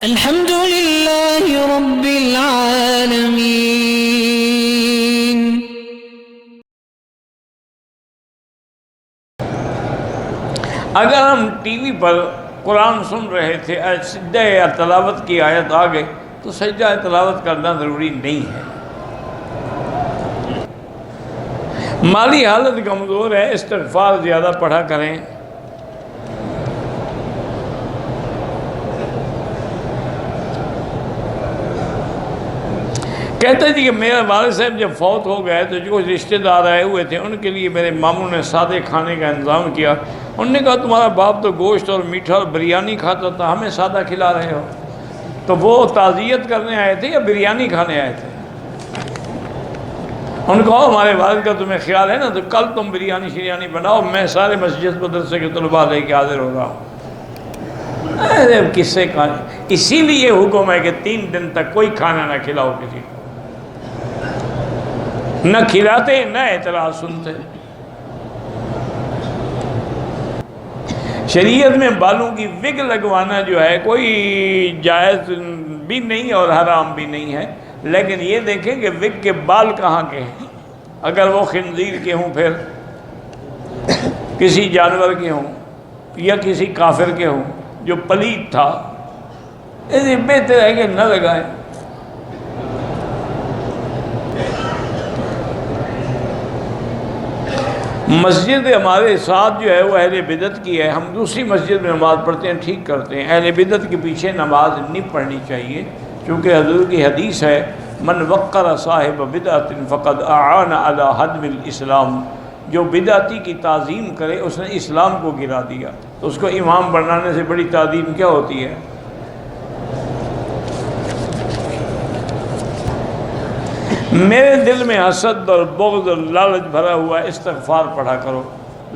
الحمد للہ رب العالمین۔ اگر ہم ٹی وی پر قرآن سن رہے تھے، سجدہ یا تلاوت کی آیت آ گئے تو سجدہ تلاوت کرنا ضروری نہیں ہے۔ مالی حالت کمزور ہے، استغفار زیادہ پڑھا کریں۔ کہتے جی کہ میرے والد صاحب جب فوت ہو گئے تو جو رشتہ دار آئے ہوئے تھے ان کے لیے میرے ماموں نے سادے کھانے کا انتظام کیا۔ انہوں نے کہا تمہارا باپ تو گوشت اور میٹھا اور بریانی کھاتا تھا، ہمیں سادہ کھلا رہے ہو؟ تو وہ تعزیت کرنے آئے تھے یا بریانی کھانے آئے تھے؟ ان کو ہمارے والد کا تمہیں خیال ہے نا تو کل تم بریانی شریانی بناؤ، میں سارے مسجد مدرسے کے طلباء لے کے حاضر ہو رہا ہوں۔ ارے کس سے کھانے، اسی لیے حکم ہے کہ 3 دن تک کوئی کھانا نہ کھلاؤ کسی کو، نہ کھلاتے نہ اعتراض سنتے۔ شریعت میں بالوں کی وگ لگوانا جو ہے کوئی جائز بھی نہیں اور حرام بھی نہیں ہے، لیکن یہ دیکھیں کہ وگ کے بال کہاں کے ہیں۔ اگر وہ خنزیر کے ہوں، پھر کسی جانور کے ہوں یا کسی کافر کے ہوں جو پلید تھا، اسے بہتر ہے کہ نہ لگائیں۔ مسجد ہمارے ساتھ جو ہے وہ اہل بدعت کی ہے، ہم دوسری مسجد میں نماز پڑھتے ہیں، ٹھیک کرتے ہیں۔ اہل بدعت کے پیچھے نماز نہیں پڑھنی چاہیے، کیونکہ حضور کی حدیث ہے من وقر صاحب بدعت فقد اعان علی ہدم الاسلام، جو بدعتی کی تعظیم کرے اس نے اسلام کو گرا دیا۔ تو اس کو امام بنانے سے بڑی تعظیم کیا ہوتی ہے؟ میرے دل میں حسد اور بغض اور لالچ بھرا ہوا ہے، استغفار پڑھا کرو،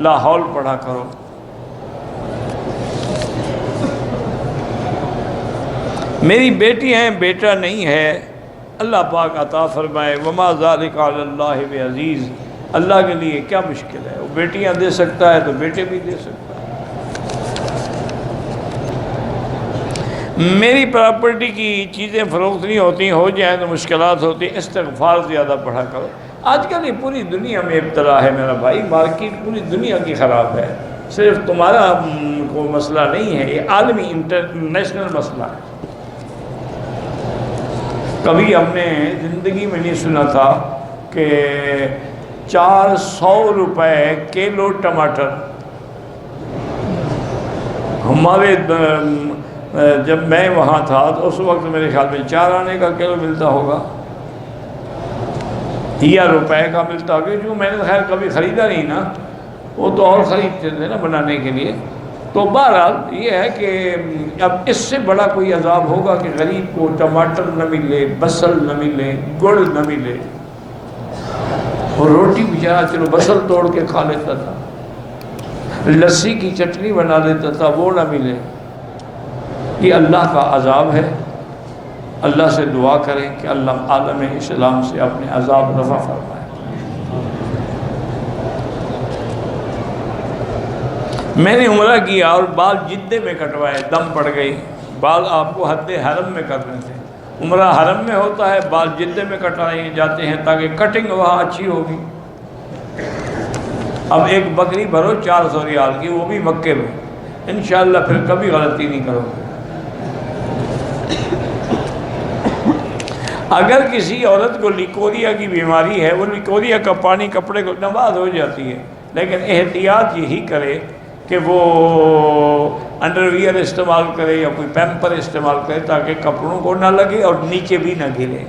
لا حول پڑھا کرو۔ میری بیٹی ہیں، بیٹا نہیں ہے، اللہ پاک عطا فرمائے۔ وما ذالک علی اللہ بعزیز، اللہ کے لیے کیا مشکل ہے، وہ بیٹیاں دے سکتا ہے تو بیٹے بھی دے سکتا ہے۔ میری پراپرٹی کی چیزیں فروخت نہیں ہوتی، ہو جائیں تو مشکلات ہوتی، استغفار زیادہ پڑھا کرو۔ آج کل یہ پوری دنیا میں ابتلا ہے میرا بھائی، مارکیٹ پوری دنیا کی خراب ہے، صرف تمہارا کو مسئلہ نہیں ہے، یہ عالمی انٹرنیشنل مسئلہ ہے۔ کبھی ہم نے زندگی میں نہیں سنا تھا کہ 400 روپے کلو ٹماٹر، ہمارے جب میں وہاں تھا تو اس وقت میرے خیال میں 4 آنے کا کلو ملتا ہوگا یا روپے کا ملتا ہوگا، جو میں نے خیر کبھی خریدا نہیں نا، وہ تو اور خریدتے تھے نا بنانے کے لیے۔ تو بہرحال یہ ہے کہ اب اس سے بڑا کوئی عذاب ہوگا کہ غریب کو ٹماٹر نہ ملے، بصل نہ ملے، گڑ نہ ملے، اور روٹی بیچارہ چلو بصل توڑ کے کھا لیتا تھا، لسی کی چٹنی بنا لیتا تھا، وہ نہ ملے۔ یہ اللہ کا عذاب ہے۔ اللہ سے دعا کریں کہ اللہ عالم اسلام سے اپنے عذاب رفع فرمائے۔ میں نے عمرہ کیا اور بال جدے میں کٹوائے، دم پڑ گئی، بال آپ کو حد حرم میں کرنے تھے۔ عمرہ حرم میں ہوتا ہے، بال جدے میں کٹائے جاتے ہیں تاکہ کٹنگ وہاں اچھی ہوگی۔ اب ایک بکری بھرو 400 ریال کی، وہ بھی مکے میں، انشاءاللہ پھر کبھی غلطی نہیں کرو گے۔ اگر کسی عورت کو لیکوریا کی بیماری ہے، وہ لیکوریا کا پانی کپڑے کو نواز ہو جاتی ہے، لیکن احتیاط یہی کرے کہ وہ انڈر ویئر استعمال کرے یا کوئی پیمپر استعمال کرے تاکہ کپڑوں کو نہ لگے اور نیچے بھی نہ گرے۔